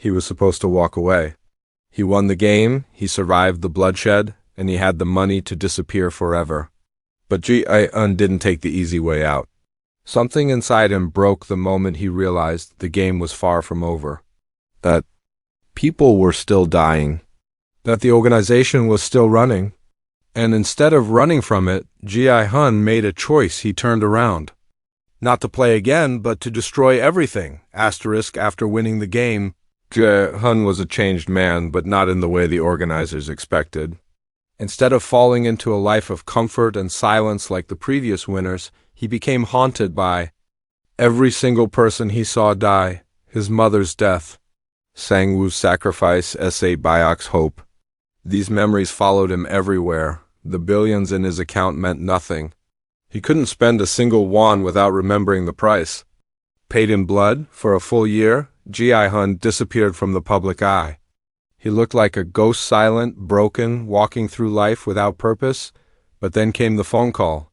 He was supposed to walk away. He won the game, he survived the bloodshed, and he had the money to disappear forever. But Gi-hun didn't take the easy way out. Something inside him broke the moment he realized the game was far from over. That people were still dying. That the organization was still running. And instead of running from it, Gi-hun made a choice. He turned around. Not to play again, but to destroy everything. After winning the game, Gi-hun was a changed man, but not in the way the organizers expected. Instead of falling into a life of comfort and silence like the previous winners, he became haunted by every single person he saw die, his mother's death, Sang-woo's sacrifice, S.A. Byok's hope. These memories followed him everywhere. The billions in his account meant nothing. He couldn't spend a single won without remembering the price. Paid in blood, for a full year, Gi-hun disappeared from the public eye. He looked like a ghost, silent, broken, walking through life without purpose. But then came the phone call.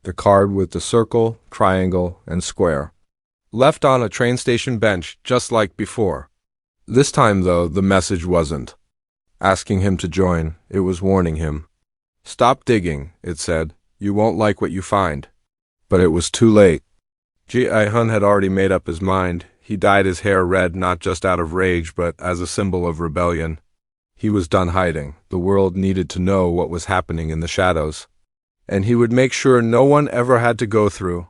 The card with the circle, triangle, and square. Left on a train station bench, just like before. This time, though, the message wasn't asking him to join. It was warning him. Stop digging, it said. You won't like what you find. But it was too late. Gi-hun had already made up his mind. He dyed his hair red not just out of rage, but as a symbol of rebellion. He was done hiding. The world needed to know what was happening in the shadows. And he would make sure no one ever had to go through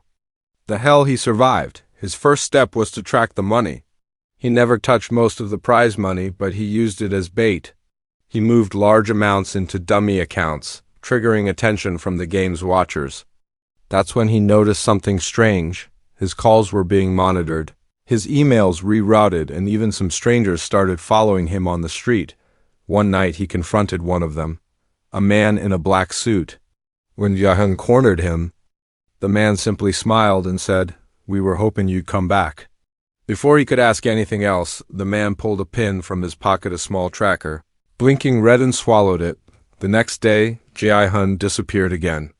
the hell he survived. His first step was to track the money. He never touched most of the prize money, but he used it as bait. He moved large amounts into dummy accounts, triggering attention from the game's watchers. That's when he noticed something strange. His calls were being monitored. His emails rerouted, and even some strangers started following him on the street. One night he confronted one of them, a man in a black suit. When Gihun cornered him, the man simply smiled and said, "We were hoping you'd come back." Before he could ask anything else, the man pulled a pin from his pocket, a small tracker. Blinking red, and swallowed it. The next day, Gi-hun disappeared again.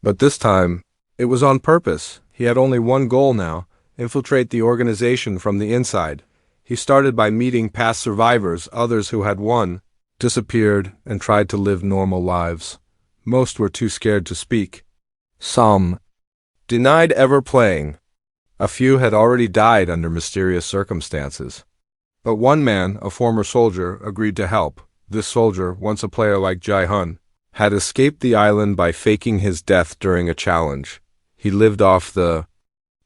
But this time, it was on purpose. He had only one goal now: infiltrate the organization from the inside. He started by meeting past survivors, others who had won, disappeared, and tried to live normal lives. Most were too scared to speak. Some denied ever playing. A few had already died under mysterious circumstances. But one man, a former soldier, agreed to help. This soldier, once a player like Gi-hun, had escaped the island by faking his death during a challenge. He lived off the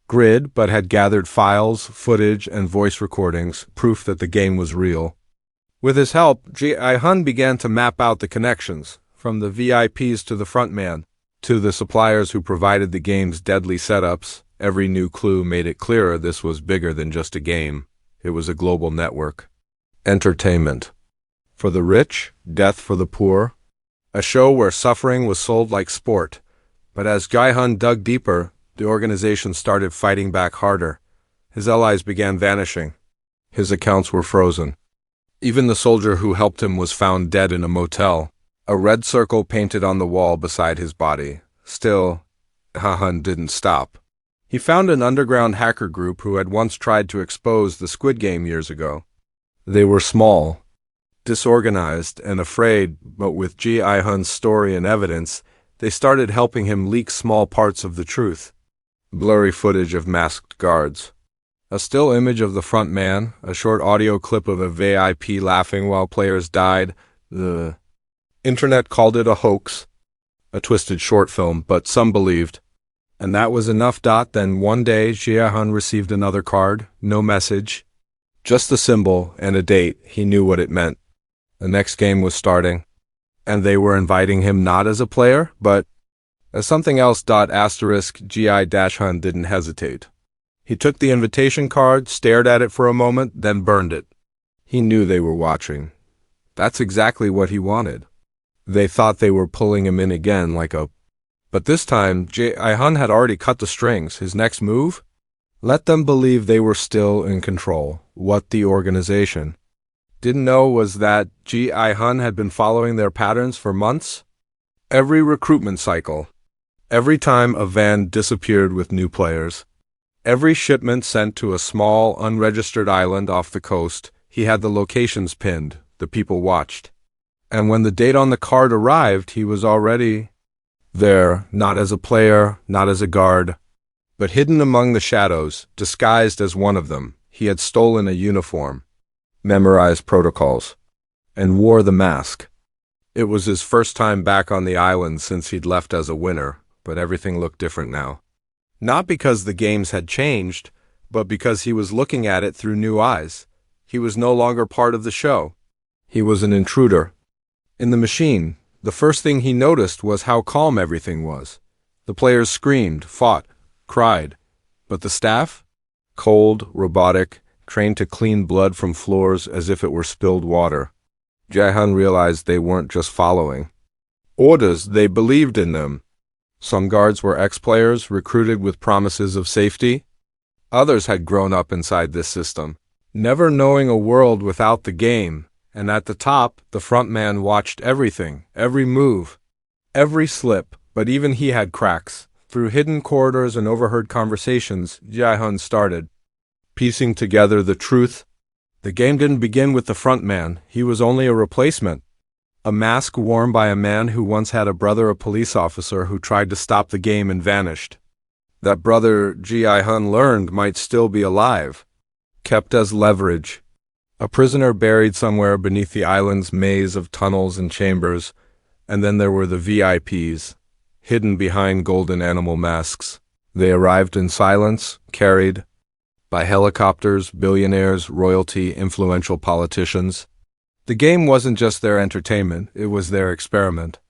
grid, but had gathered files, footage, and voice recordings, proof that the game was real. With his help, Gi-hun began to map out the connections, from the VIPs to the frontman, to the suppliers who provided the game's deadly setups. Every new clue made it clearer this was bigger than just a game. It was a global network. Entertainment. For the rich, death for the poor. A show where suffering was sold like sport. But as Gi-hun dug deeper, the organization started fighting back harder. His allies began vanishing. His accounts were frozen. Even the soldier who helped him was found dead in a motel, a red circle painted on the wall beside his body. Still, Gi-hun didn't stop. He found an underground hacker group who had once tried to expose the Squid Game years ago. They were small, disorganized, and afraid, but with Gi-hun's story and evidence, they started helping him leak small parts of the truth. Blurry footage of masked guards. A still image of the front man, a short audio clip of a VIP laughing while players died. The internet called it a hoax, a twisted short film, but some believed. And that was enough. Then one day, Gi-hun received another card, no message, just a symbol and a date. He knew what it meant. The next game was starting, and they were inviting him not as a player, but as something else. Gi-hun didn't hesitate. He took the invitation card, stared at it for a moment, then burned it. He knew they were watching. That's exactly what he wanted. They thought they were pulling him in again like a... But this time, Gi-hun had already cut the strings. His next move? Let them believe they were still in control. What the organization didn't know was that Gi-hun had been following their patterns for months. Every recruitment cycle. Every time a van disappeared with new players. Every shipment sent to a small, unregistered island off the coast. He had the locations pinned. The people watched. And when the date on the card arrived, he was already there, not as a player, not as a guard, but hidden among the shadows, disguised as one of them. He had stolen a uniform, memorized protocols, and wore the mask. It was his first time back on the island since he'd left as a winner, but everything looked different now. Not because the games had changed, but because he was looking at it through new eyes. He was no longer part of the show. He was an intruder. In the machine, the first thing he noticed was how calm everything was. The players screamed, fought, cried. But the staff? Cold, robotic, trained to clean blood from floors as if it were spilled water. Gi-hun realized they weren't just following orders, they believed in them. Some guards were ex-players recruited with promises of safety. Others had grown up inside this system, never knowing a world without the game. And at the top, the front man watched everything, every move, every slip, but even he had cracks. Through hidden corridors and overheard conversations, Gi-hun started piecing together the truth. The game didn't begin with the front man. He was only a replacement. A mask worn by a man who once had a brother, a police officer, who tried to stop the game and vanished. That brother, Gi-hun learned, might still be alive, kept as leverage. A prisoner buried somewhere beneath the island's maze of tunnels and chambers. And then there were the VIPs, hidden behind golden animal masks. They arrived in silence, carried by helicopters, billionaires, royalty, influential politicians. The game wasn't just their entertainment, it was their experiment.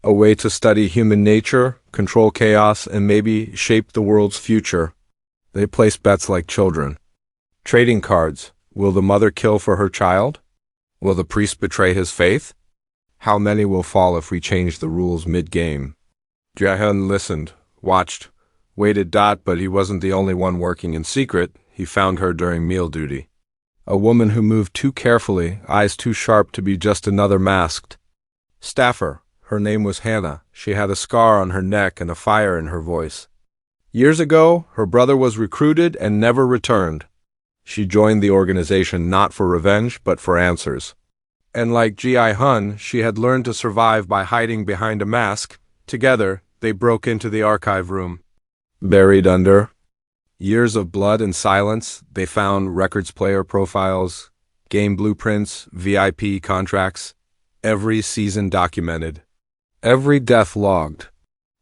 A way to study human nature, control chaos, and maybe shape the world's future. They placed bets like children. Trading cards. Will the mother kill for her child? Will the priest betray his faith? How many will fall if we change the rules mid-game? Gi-hun listened, watched, waited. But he wasn't the only one working in secret. He found her during meal duty. A woman who moved too carefully, eyes too sharp to be just another masked staffer. Her name was Hannah. She had a scar on her neck and a fire in her voice. Years ago, her brother was recruited and never returned. She joined the organization not for revenge, but for answers. And like Gi-hun, she had learned to survive by hiding behind a mask. Together, they broke into the archive room. Buried under years of blood and silence, they found records player profiles, game blueprints, VIP contracts, every season documented, every death logged.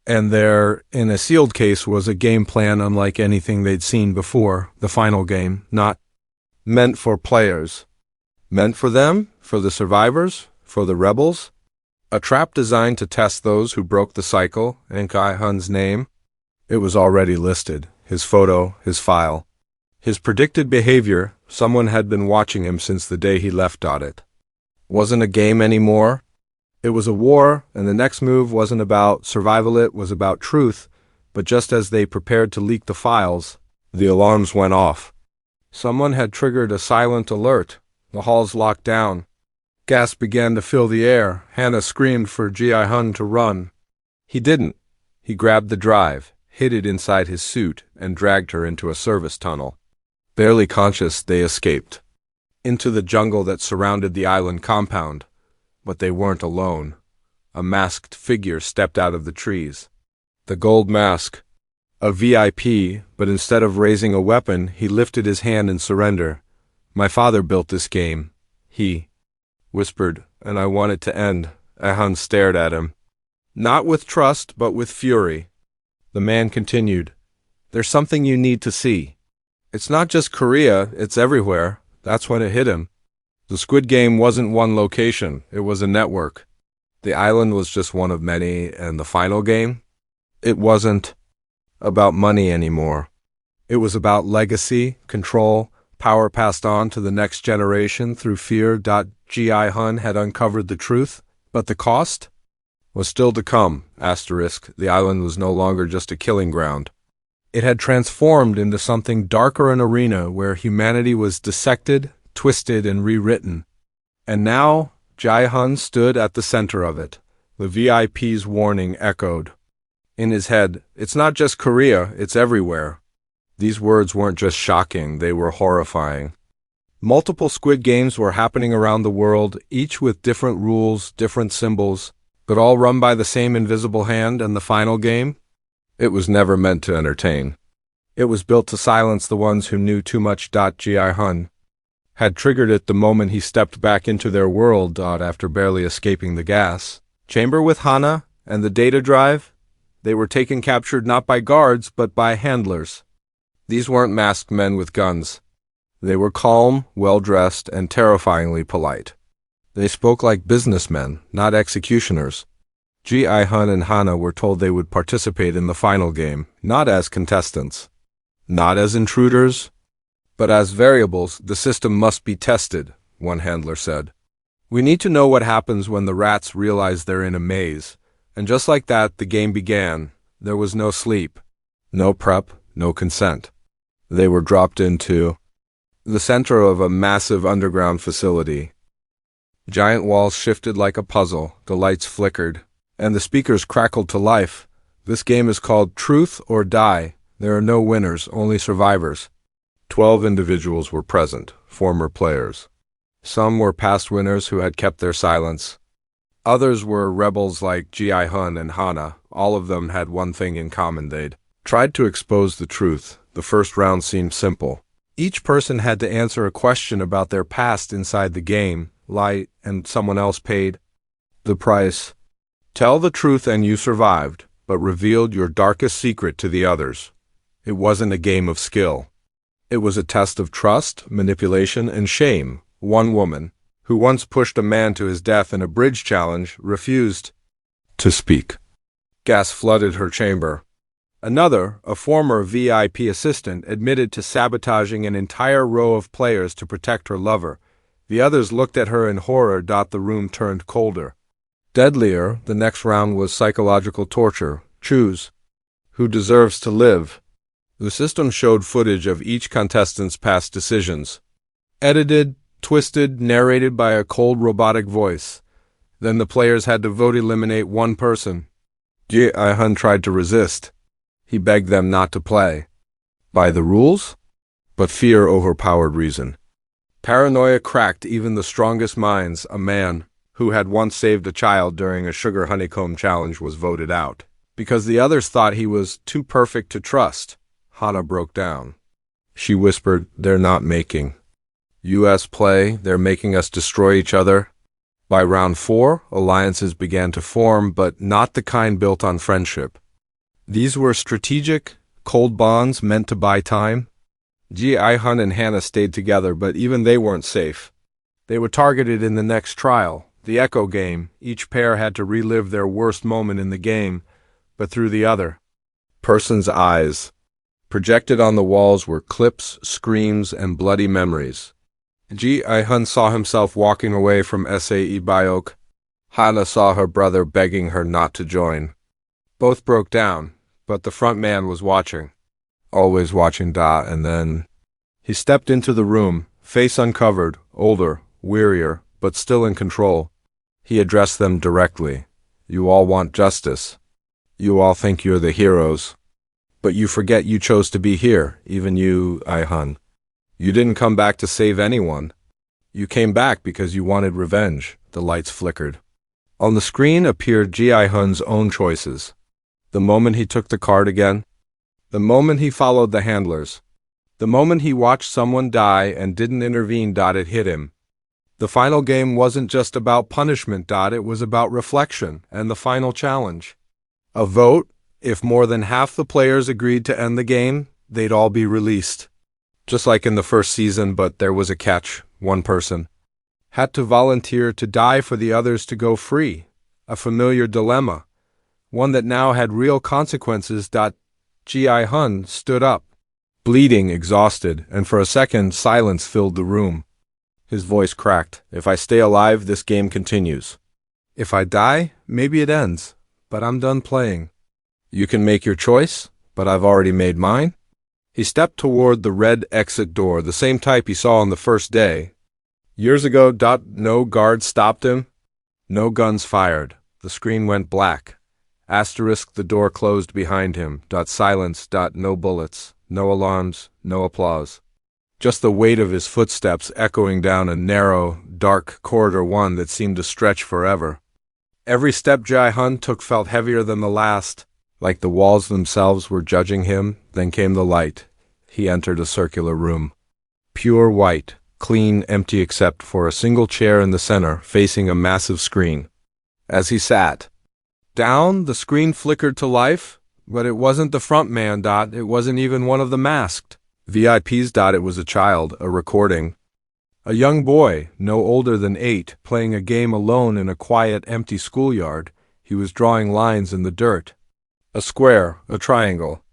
And there, in a sealed case, was a game plan unlike anything they'd seen before, the final game, not meant for players. Meant for them, for the survivors, for the rebels. A trap designed to test those who broke the cycle, and Gi-hun's name. It was already listed, his photo, his file. His predicted behavior, someone had been watching him since the day he left it. Wasn't a game anymore. It was a war, and the next move wasn't about survival, it was about truth. But just as they prepared to leak the files, the alarms went off. Someone had triggered a silent alert. The halls locked down. Gas began to fill the air. Hannah screamed for Gi-hun to run. He didn't. He grabbed the drive, hid it inside his suit, and dragged her into a service tunnel. Barely conscious, they escaped into the jungle that surrounded the island compound. But they weren't alone. A masked figure stepped out of the trees. The gold mask. A VIP, but instead of raising a weapon, he lifted his hand in surrender. My father built this game. He whispered, and I want it to end. Gi-hun stared at him. Not with trust, but with fury. The man continued, there's something you need to see. It's not just Korea, it's everywhere. That's when it hit him. The Squid Game wasn't one location, it was a network. The island was just one of many, and the final game? It wasn't about money anymore. It was about legacy, control, power passed on to the next generation through fear. Gi-hun had uncovered the truth, but the cost was still to come. The island was no longer just a killing ground. It had transformed into something darker, an arena where humanity was dissected, twisted, and rewritten. And now, Gi-hun stood at the center of it. The VIP's warning echoed. In his head, it's not just Korea, it's everywhere. These words weren't just shocking, they were horrifying. Multiple Squid Games were happening around the world, each with different rules, different symbols, but all run by the same invisible hand, and the final game? It was never meant to entertain. It was built to silence the ones who knew too much. Gi-hun had triggered it the moment he stepped back into their world. After barely escaping the gas chamber with Hana and the data drive, they were taken captured not by guards but by handlers. These weren't masked men with guns. They were calm, well-dressed, and terrifyingly polite. They spoke like businessmen, not executioners. Gi-hun and Hana were told they would participate in the final game, not as contestants, not as intruders, but as variables. The system must be tested, one handler said. We need to know what happens when the rats realize they're in a maze. And just like that, the game began. There was no sleep, no prep, no consent. They were dropped into the center of a massive underground facility. Giant walls shifted like a puzzle, the lights flickered, and the speakers crackled to life. This game is called Truth or Die. There are no winners, only survivors. 12 individuals were present, former players. Some were past winners who had kept their silence. Others were rebels like Gi-hun and Hana. All of them had one thing in common: they'd tried to expose the truth. The first round seemed simple. Each person had to answer a question about their past inside the game, lie, and someone else paid the price. Tell the truth and you survived, but revealed your darkest secret to the others. It wasn't a game of skill. It was a test of trust, manipulation, and shame. One woman, who once pushed a man to his death in a bridge challenge, refused to speak. Gas flooded her chamber. Another, a former VIP assistant, admitted to sabotaging an entire row of players to protect her lover. The others looked at her in horror. The room turned colder. Deadlier, the next round was psychological torture. Choose who deserves to live. The system showed footage of each contestant's past decisions. Edited, twisted, narrated by a cold robotic voice. Then the players had to vote eliminate one person. Gi-hun tried to resist. He begged them not to play by the rules, but fear overpowered reason. Paranoia cracked even the strongest minds. A man who had once saved a child during a sugar honeycomb challenge was voted out because the others thought he was too perfect to trust. Hana broke down. She whispered, "They're not making US play, they're making us destroy each other." By round 4, alliances began to form, but not the kind built on friendship. These were strategic, cold bonds meant to buy time. Gi-hun and Hana stayed together, but even they weren't safe. They were targeted in the next trial, the Echo game. Each pair had to relive their worst moment in the game, but through the other person's eyes. Projected on the walls were clips, screams, and bloody memories. Gi-hun saw himself walking away from Sae Biok. Hana saw her brother begging her not to join. Both broke down, but the front man was watching. Always watching. And then he stepped into the room, face uncovered, older, wearier, but still in control. He addressed them directly. You all want justice. You all think you're the heroes. But you forget you chose to be here, even you, Gi-hun. You didn't come back to save anyone. You came back because you wanted revenge. The lights flickered. On the screen appeared Gi-hun's own choices. The moment he took the card again. The moment he followed the handlers. The moment he watched someone die and didn't intervene. It hit him. The final game wasn't just about punishment. It was about reflection and the final challenge. A vote. If more than half the players agreed to end the game, they'd all be released. Just like in the first season, but there was a catch. One person had to volunteer to die for the others to go free. A familiar dilemma. One that now had real consequences. Gi-hun stood up, bleeding, exhausted, and for a second silence filled the room. His voice cracked. If I stay alive, this game continues. If I die, maybe it ends, but I'm done playing. You can make your choice, but I've already made mine. He stepped toward the red exit door, the same type he saw on the first day. Years ago. No guard stopped him. No guns fired. The screen went black. Asterisk, the door closed behind him. Silence. No bullets. No alarms. No applause. just the weight of his footsteps echoing down a narrow, dark corridor, one that seemed to stretch forever. Every step Gi-hun took felt heavier than the last, like the walls themselves were judging him. Then came the light. He entered a circular room. Pure white, clean, empty except for a single chair in the center, facing a massive screen. As he sat down, the screen flickered to life, but it wasn't the front man. It wasn't even one of the masked VIPs. It was a child, a recording. A young boy, no older than 8, playing a game alone in a quiet, empty schoolyard. He was drawing lines in the dirt. A square, a triangle,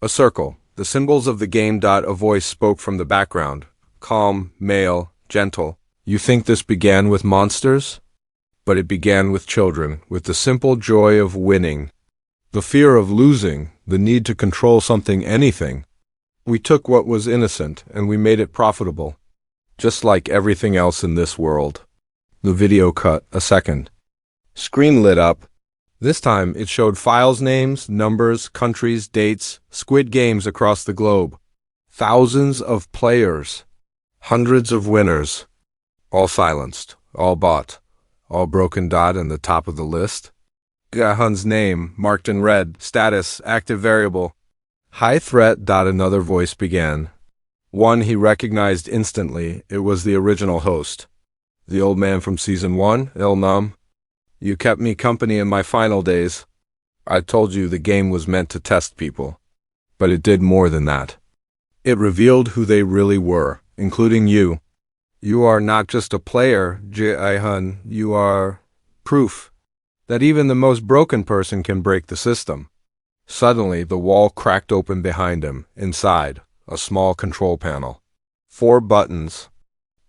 a circle, the symbols of the game. A voice spoke from the background, calm, male, gentle. You think this began with monsters? But it began with children, with the simple joy of winning, the fear of losing, the need to control something, anything. We took what was innocent and we made it profitable, just like everything else in this world. The video cut a second. Screen lit up. This time it showed files, names, numbers, countries, dates, Squid Games across the globe. Thousands of players, hundreds of winners, all silenced, all bought, all broken. And the top of the list, Gihun's name marked in red, status, active variable, high threat. Another voice began. One he recognized instantly. It was the original host, the old man from season 1, Il-nam. You kept me company in my final days. I told you the game was meant to test people, but it did more than that. It revealed who they really were, including you. You are not just a player, Gi-hun. You are proof that even the most broken person can break the system. Suddenly, the wall cracked open behind him. Inside, a small control panel. 4 buttons,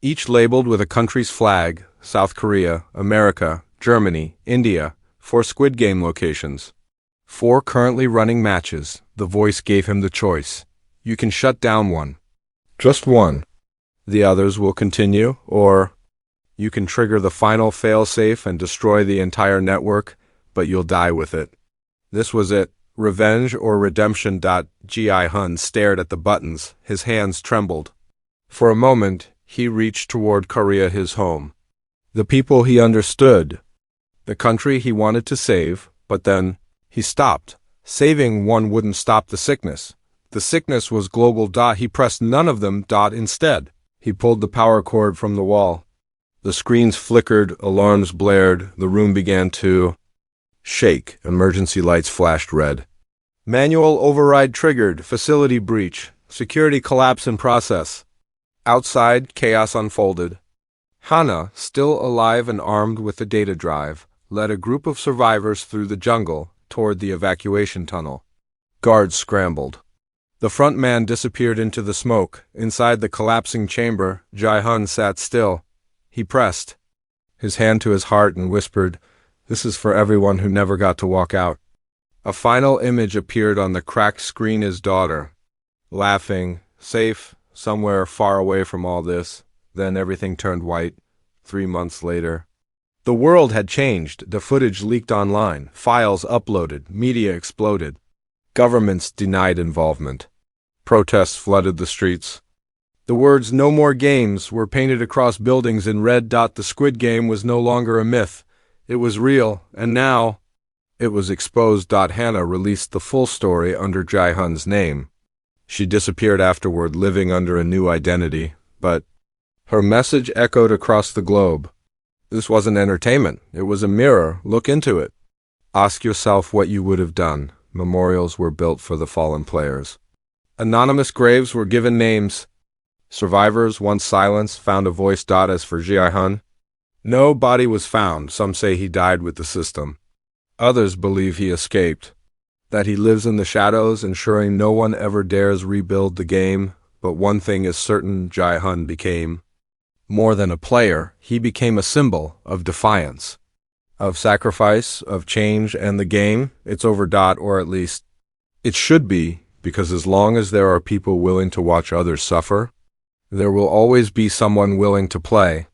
each labeled with a country's flag: South Korea, America, Germany, India, 4 Squid Game locations. 4 currently running matches. The voice gave him the choice. You can shut down one. Just one. The others will continue, or you can trigger the final failsafe and destroy the entire network, but you'll die with it. This was it. Revenge or redemption. Gi-hun stared at the buttons. His hands trembled. For a moment, he reached toward Korea, his home. The people he understood. The country he wanted to save, but then he stopped. Saving one wouldn't stop the sickness. The sickness was global. He pressed none of them. Instead, he pulled the power cord from the wall. The screens flickered, alarms blared, the room began to shake. Emergency lights flashed red. Manual override triggered, facility breach, security collapse in process. Outside, chaos unfolded. Hana, still alive and armed with the data drive, led a group of survivors through the jungle toward the evacuation tunnel. Guards scrambled. The front man disappeared into the smoke. Inside the collapsing chamber, Gi-hun sat still. He pressed his hand to his heart and whispered, "This is for everyone who never got to walk out." A final image appeared on the cracked screen: his daughter, laughing, safe, somewhere far away from all this. Then everything turned white. 3 months later. The world had changed. The footage leaked online, files uploaded, media exploded. Governments denied involvement. Protests flooded the streets. The words "No More Games" were painted across buildings in red. The Squid Game was no longer a myth. It was real, and now it was exposed. Hana released the full story under Gi-hun's name. She disappeared afterward, living under a new identity, but her message echoed across the globe. This wasn't entertainment. It was a mirror. Look into it. Ask yourself what you would have done. Memorials were built for the fallen players. Anonymous graves were given names. Survivors, once silenced, found a voice. As for Gi-hun, no body was found. Some say he died with the system. Others believe he escaped, that he lives in the shadows, ensuring no one ever dares rebuild the game. But one thing is certain: Gi-hun became more than a player. He became a symbol of defiance, of sacrifice, of change, and the game, it's over. Or at least it should be, because as long as there are people willing to watch others suffer, there will always be someone willing to play.